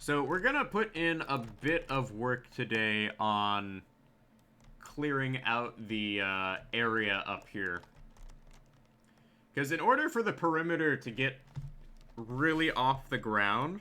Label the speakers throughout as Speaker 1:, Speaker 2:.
Speaker 1: So we're gonna put in a bit of work today on clearing out the area up here. Because in order for the perimeter to get really off the ground,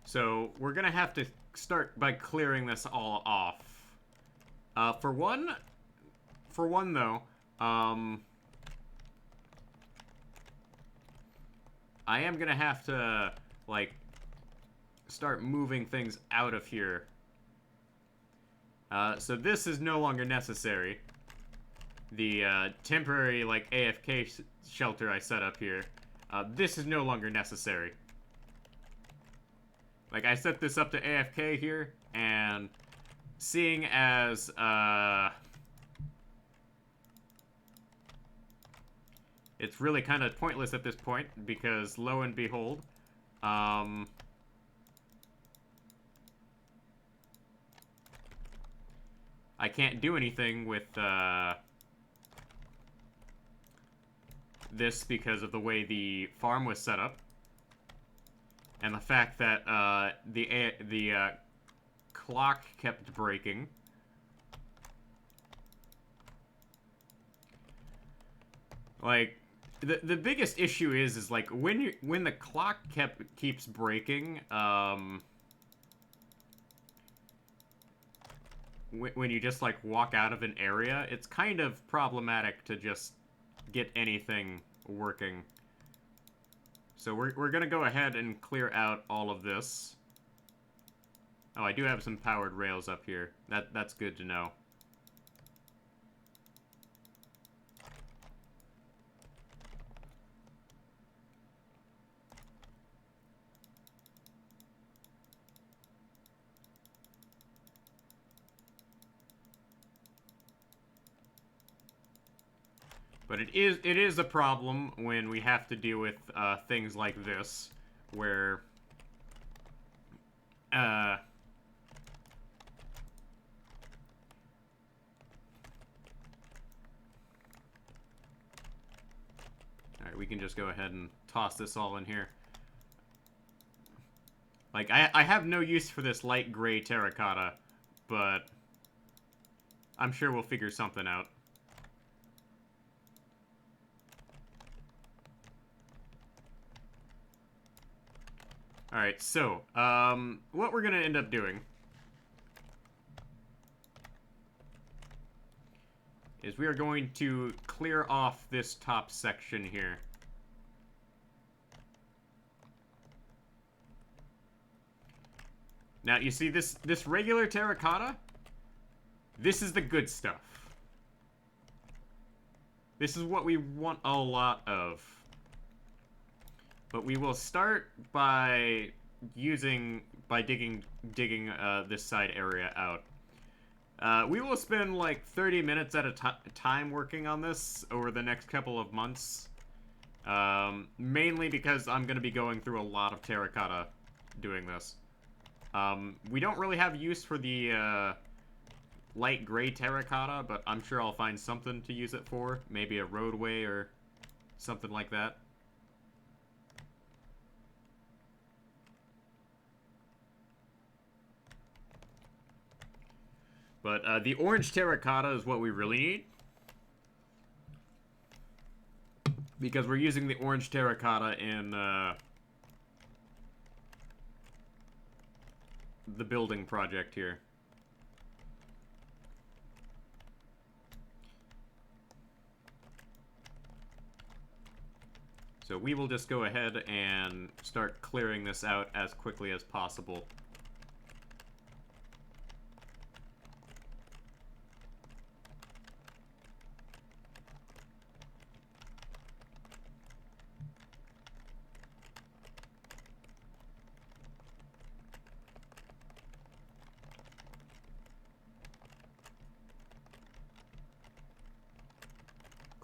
Speaker 1: so we're gonna have to start by clearing this all off. For one though, I am gonna have to like start moving things out of here. So this is no longer necessary. The temporary like AFK shelter I set up here, this is no longer necessary. Like, I set this up to AFK here, and seeing as, it's really kind of pointless at this point, because lo and behold, I can't do anything with, this because of the way the farm was set up. And the fact that the clock kept breaking. Like, the biggest issue is like when the clock keeps breaking, when you just like walk out of an area, it's kind of problematic to just get anything working. So we're gonna go ahead and clear out all of this. Oh, I do have some powered rails up here. That's good to know. But it is a problem when we have to deal with things like this, where alright, we can just go ahead and toss this all in here. Like, I have no use for this light gray terracotta, but I'm sure we'll figure something out. Alright, so, what we're gonna end up doing is we are going to clear off this top section here. Now, you see this regular terracotta? This is the good stuff. This is what we want a lot of. But we will start by digging this side area out. We will spend like 30 minutes at a time working on this over the next couple of months. Mainly because I'm going to be going through a lot of terracotta doing this. We don't really have use for the light gray terracotta, but I'm sure I'll find something to use it for. Maybe a roadway or something like that. But the orange terracotta is what we really need. Because we're using the orange terracotta in the building project here. So we will just go ahead and start clearing this out as quickly as possible.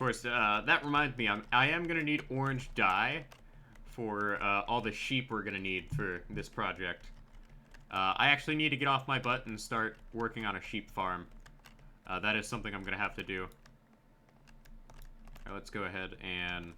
Speaker 1: course, that reminds me, I am going to need orange dye for all the sheep we're going to need for this project. I actually need to get off my butt and start working on a sheep farm. That is something I'm going to have to do. Alright, let's go ahead and...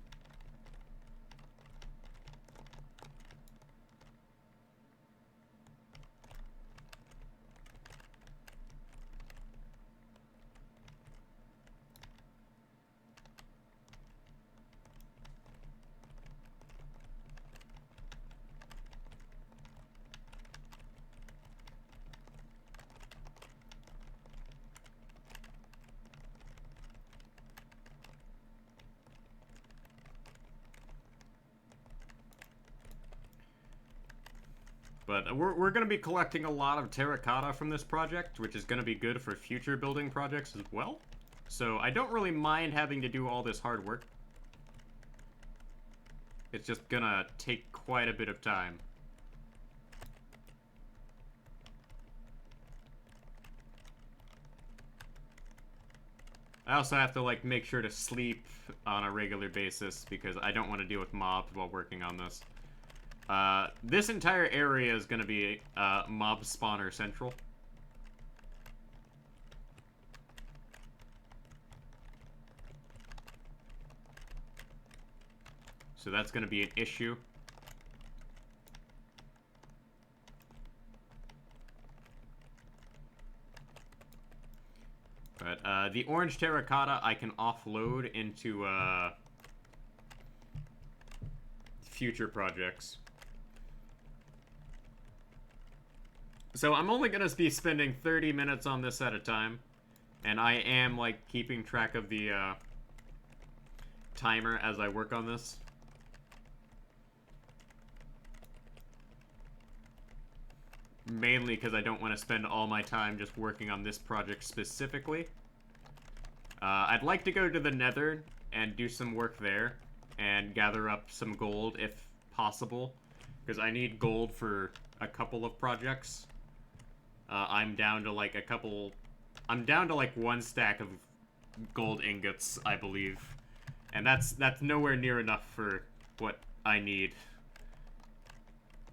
Speaker 1: But we're going to be collecting a lot of terracotta from this project, which is going to be good for future building projects as well. So I don't really mind having to do all this hard work. It's just going to take quite a bit of time. I also have to, like, make sure to sleep on a regular basis because I don't want to deal with mobs while working on this. This entire area is going to be mob spawner central. So that's going to be an issue. But the orange terracotta I can offload into future projects. So I'm only going to be spending 30 minutes on this at a time. And I am, like, keeping track of the timer as I work on this. Mainly because I don't want to spend all my time just working on this project specifically. I'd like to go to the Nether and do some work there. And gather up some gold if possible. Because I need gold for a couple of projects. I'm down to like one stack of gold ingots, I believe. And that's nowhere near enough for what I need.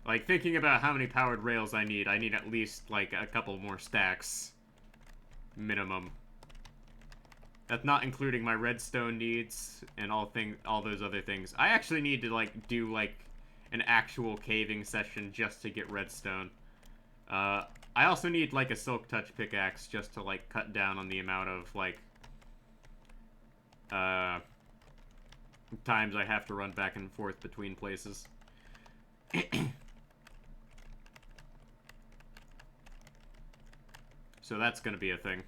Speaker 1: Like, thinking about how many powered rails I need at least, like, a couple more stacks. Minimum. That's not including my redstone needs and all those other things. I actually need to, like, do, like, an actual caving session just to get redstone. I also need, like, a silk touch pickaxe just to, like, cut down on the amount of, like, times I have to run back and forth between places. So that's going to be a thing.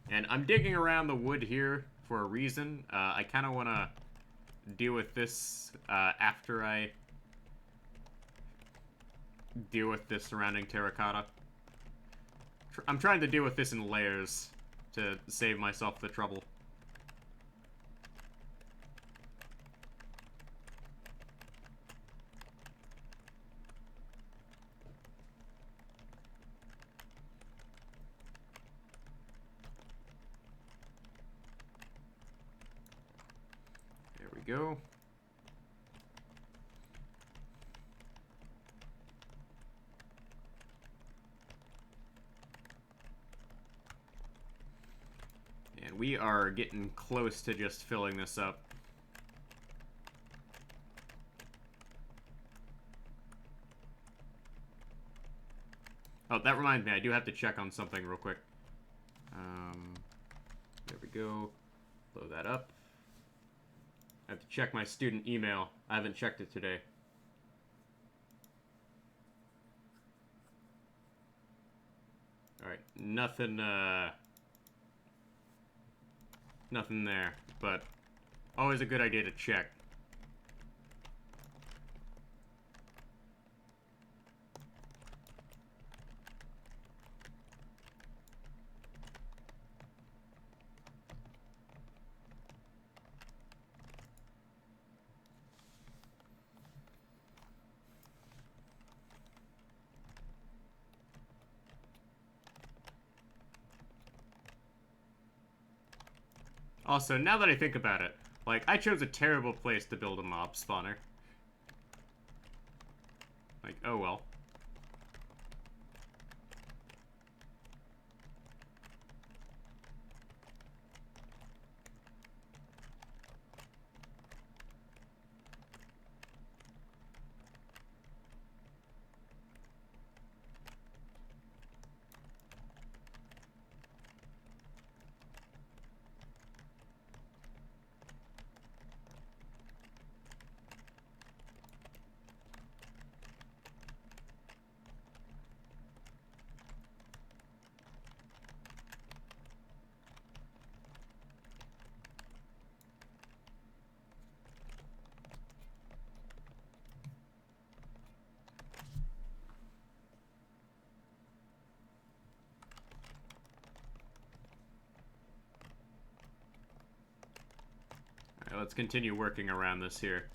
Speaker 1: And I'm digging around the wood here for a reason. I kind of want to deal with this after I deal with this surrounding terracotta. I'm trying to deal with this in layers to save myself the trouble. Go. And we are getting close to just filling this up. Oh, that reminds me, I do have to check on something real quick. There we go. Load that up. I have to check my student email. I haven't checked it today. Alright, nothing there, but always a good idea to check. Also, now that I think about it, like, I chose a terrible place to build a mob spawner. Like, oh well. Alright, let's continue working around this here.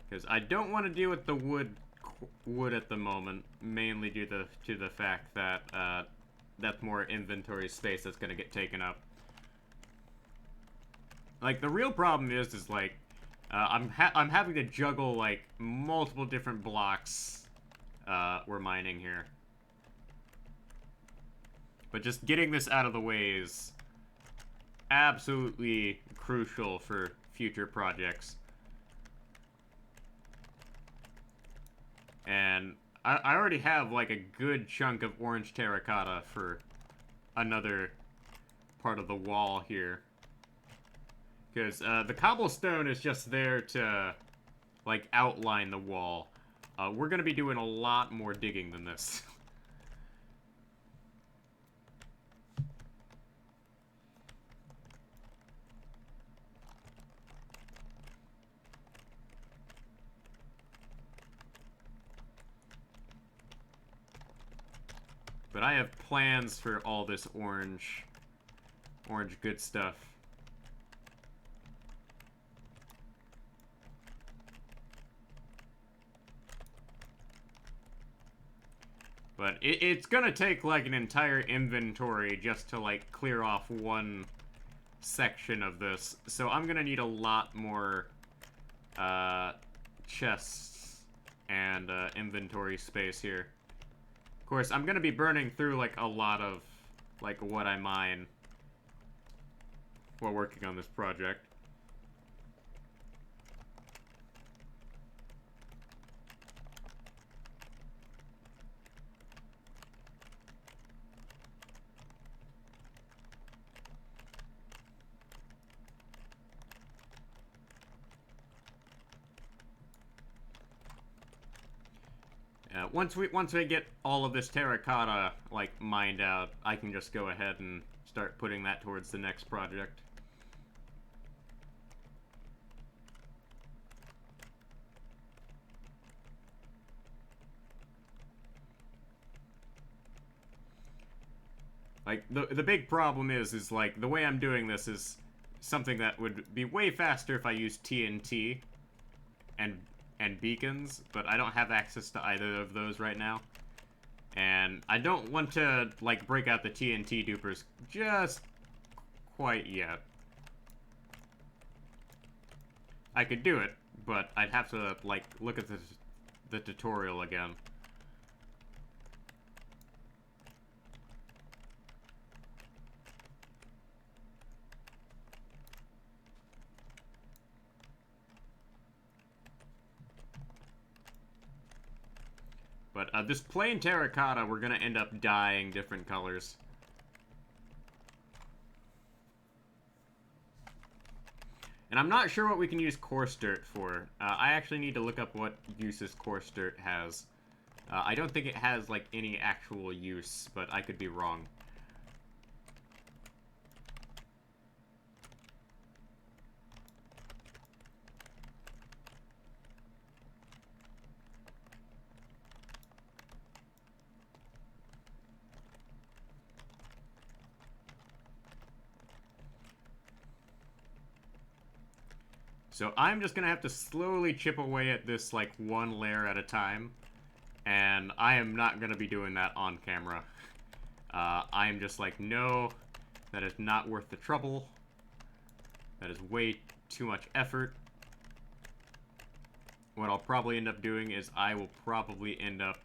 Speaker 1: Because I don't want to deal with the wood at the moment, mainly due to the fact that that's more inventory space that's going to get taken up. Like, the real problem is like, I'm having to juggle, like, multiple different blocks we're mining here. But just getting this out of the way is absolutely crucial for future projects. And I already have, like, a good chunk of orange terracotta for another part of the wall here. Because the cobblestone is just there to, like, outline the wall. We're going to be doing a lot more digging than this. But I have plans for all this orange good stuff. But it's gonna take, like, an entire inventory just to, like, clear off one section of this. So I'm gonna need a lot more chests and inventory space here. Of course, I'm gonna be burning through, like, a lot of, like, what I mine while working on this project. Once we get all of this terracotta, like, mined out, I can just go ahead and start putting that towards the next project. Like, the big problem is like, the way I'm doing this is something that would be way faster if I used TNT and beacons, but I don't have access to either of those right now. And I don't want to, like, break out the TNT dupers just quite yet. I could do it, but I'd have to, like, look at the tutorial again. But this plain terracotta, we're going to end up dyeing different colors. And I'm not sure what we can use coarse dirt for. I actually need to look up what uses coarse dirt has. I don't think it has, like, any actual use, but I could be wrong. So I'm just gonna have to slowly chip away at this, like, one layer at a time. And I am not gonna be doing that on camera. I'm just like, no, that is not worth the trouble. That is way too much effort. What I'll probably end up doing is I will probably end up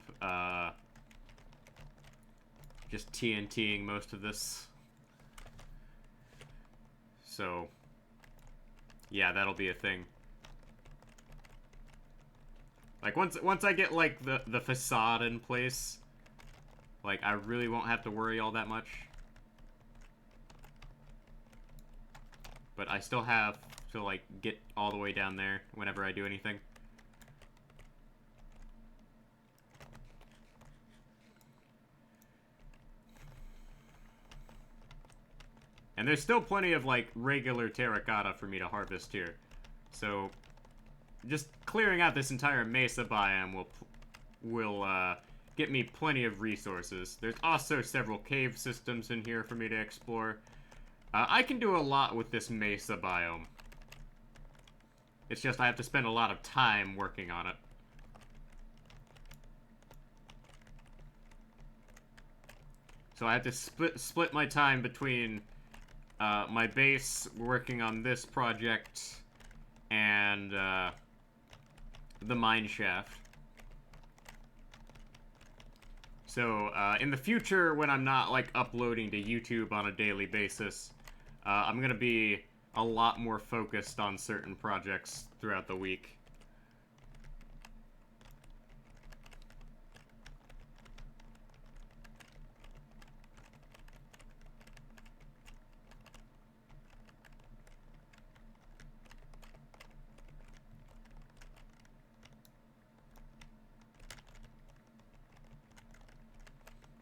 Speaker 1: just TNTing most of this. So, yeah, that'll be a thing. Like, once I get, like, the facade in place, like, I really won't have to worry all that much. But I still have to, like, get all the way down there whenever I do anything. And there's still plenty of, like, regular terracotta for me to harvest here. So, just clearing out this entire mesa biome will get me plenty of resources. There's also several cave systems in here for me to explore. I can do a lot with this mesa biome. It's just I have to spend a lot of time working on it. So I have to split my time between my base, working on this project, and the mine shaft. So in the future, when I'm not like uploading to YouTube on a daily basis, I'm gonna be a lot more focused on certain projects throughout the week.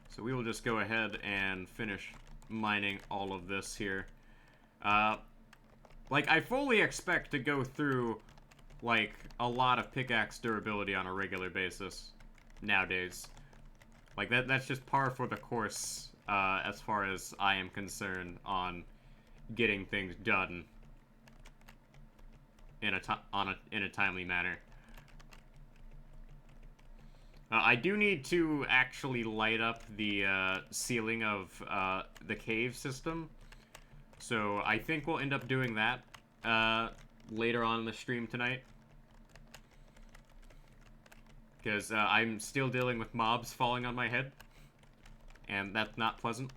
Speaker 1: So we will just go ahead and finish mining all of this here. Like, I fully expect to go through, like, a lot of pickaxe durability on a regular basis nowadays. Like, that's just par for the course, as far as I am concerned on getting things done in a timely manner. I do need to actually light up the ceiling of the cave system. So I think we'll end up doing that later on in the stream tonight. Because I'm still dealing with mobs falling on my head. And that's not pleasant.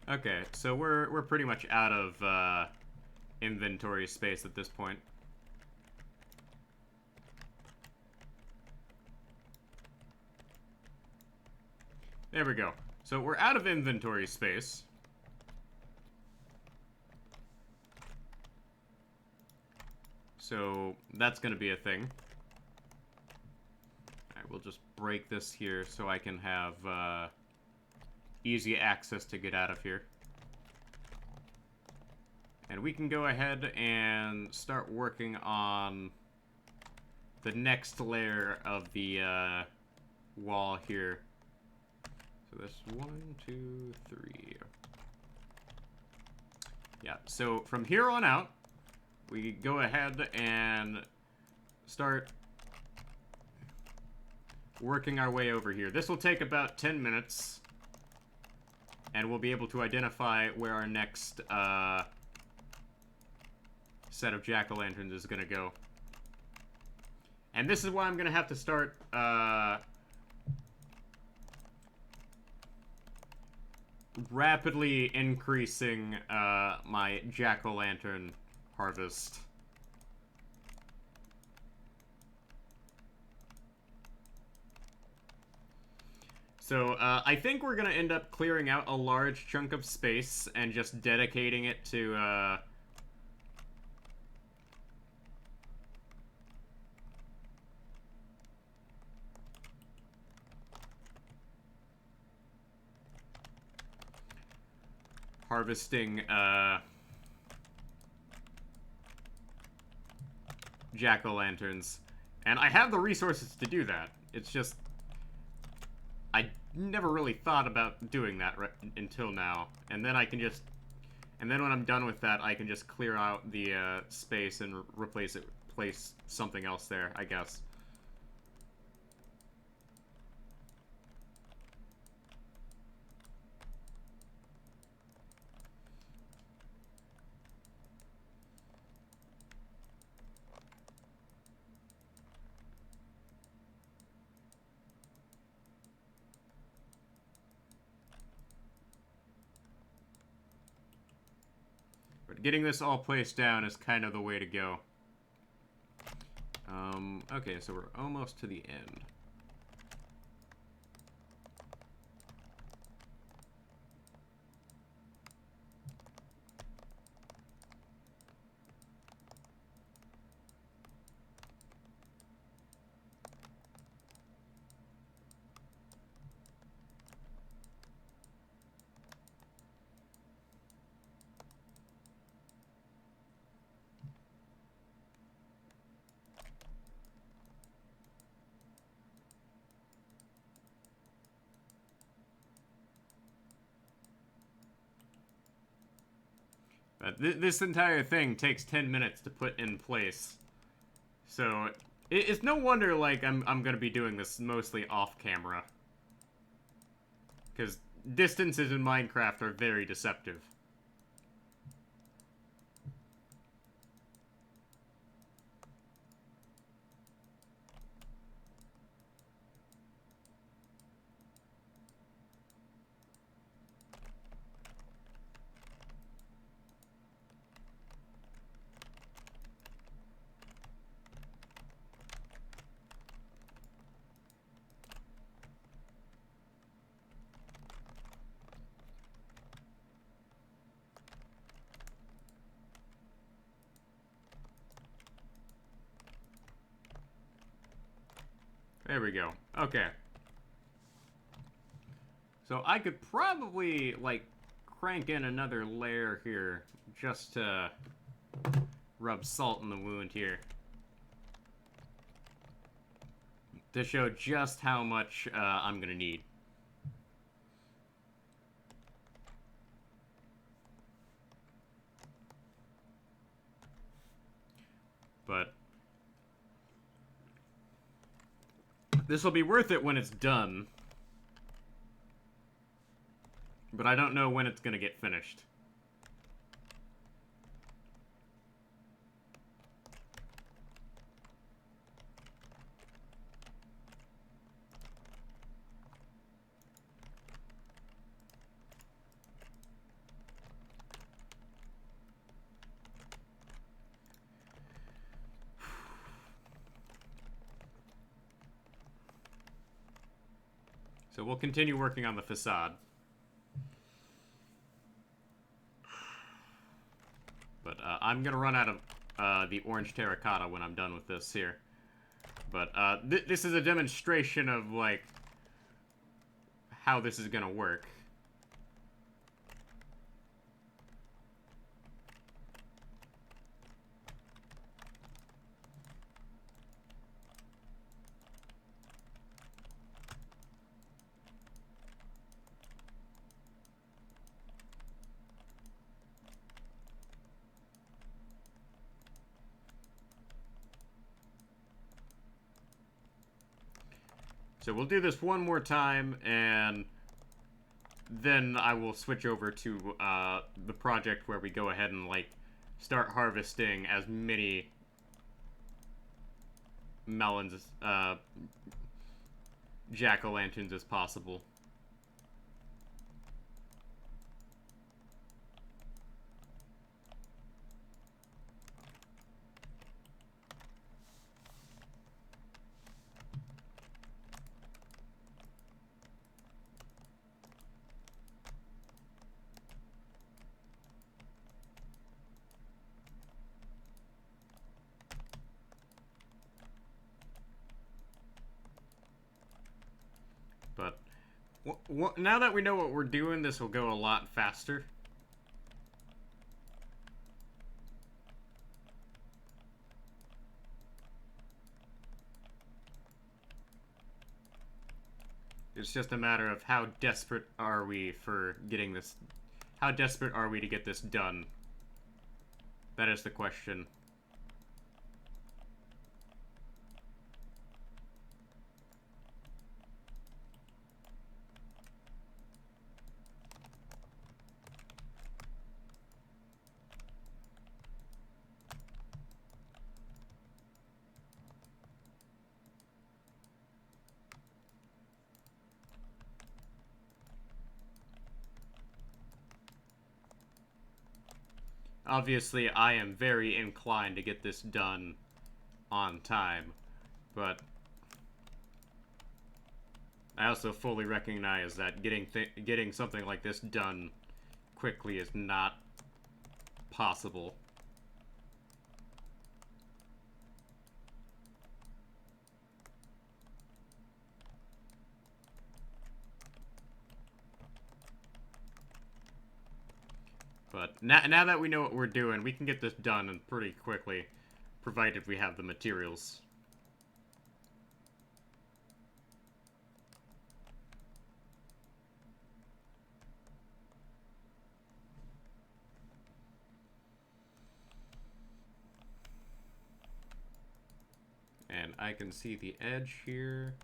Speaker 1: Okay, so we're pretty much out of inventory space at this point. There we go. So we're out of inventory space. So that's gonna be a thing. Alright, we'll just break this here so I can have easy access to get out of here. And we can go ahead and start working on the next layer of the wall here. So this 1, 2, 3. Yeah, so from here on out, we go ahead and start working our way over here. This will take about 10 minutes. And we'll be able to identify where our next set of jack-o'-lanterns is going to go. And this is why I'm going to have to start rapidly increasing my jack-o'-lantern harvest. So, I think we're gonna end up clearing out a large chunk of space and just dedicating it to, harvesting, jack-o'-lanterns. And I have the resources to do that. It's just... I never really thought about doing that until now. And then I can just... And then when I'm done with that, I can just clear out the, space and place something else there, I guess. But getting this all placed down is kind of the way to go. Okay, so we're almost to the end. This entire thing takes 10 minutes to put in place. So, it's no wonder, like, I'm gonna be doing this mostly off-camera. Because distances in Minecraft are very deceptive. There we go. Okay. So I could probably, like, crank in another layer here just to rub salt in the wound here. To show just how much I'm gonna need. But this will be worth it when it's done. But I don't know when it's gonna get finished. So we'll continue working on the facade. But I'm gonna run out of the orange terracotta when I'm done with this here. But this is a demonstration of, like, how this is gonna work. So we'll do this one more time, and then I will switch over to the project where we go ahead and, like, start harvesting as many melons, jack-o'-lanterns as possible. But now that we know what we're doing, this will go a lot faster. It's just a matter of how desperate are we for getting this... How desperate are we to get this done? That is the question. Obviously, I am very inclined to get this done on time, but I also fully recognize that getting something like this done quickly is not possible. But now that we know what we're doing, we can get this done pretty quickly, provided we have the materials. And I can see the edge here.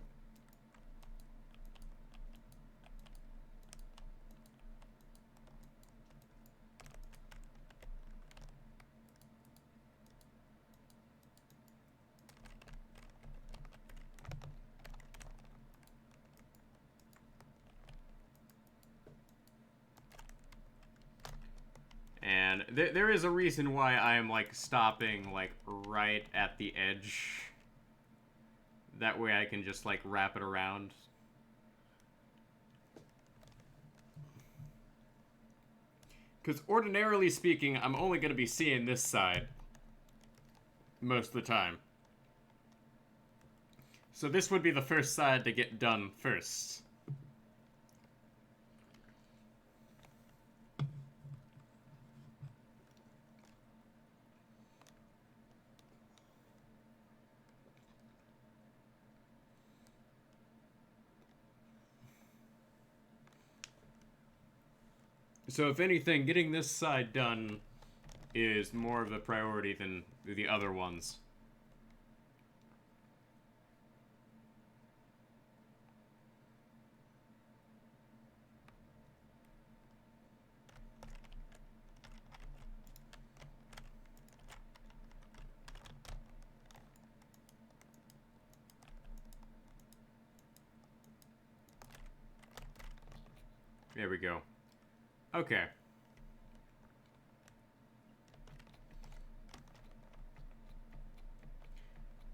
Speaker 1: And there is a reason why I am, like, stopping, like, right at the edge. That way I can just, like, wrap it around. Because ordinarily speaking, I'm only going to be seeing this side most of the time. So this would be the first side to get done first. So if anything, getting this side done is more of a priority than the other ones. There we go. Okay.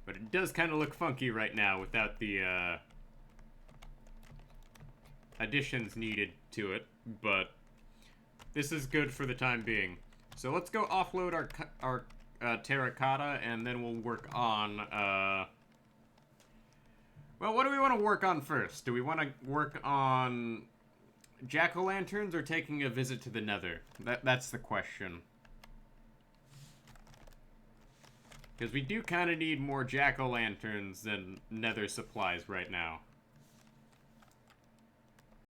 Speaker 1: But it does kind of look funky right now without the additions needed to it, but this is good for the time being. So let's go offload our terracotta, and then we'll work on, well, what do we want to work on first? Do we want to work on jack-o'-lanterns or taking a visit to the nether? That's the question. Because we do kind of need more jack-o'-lanterns than nether supplies right now.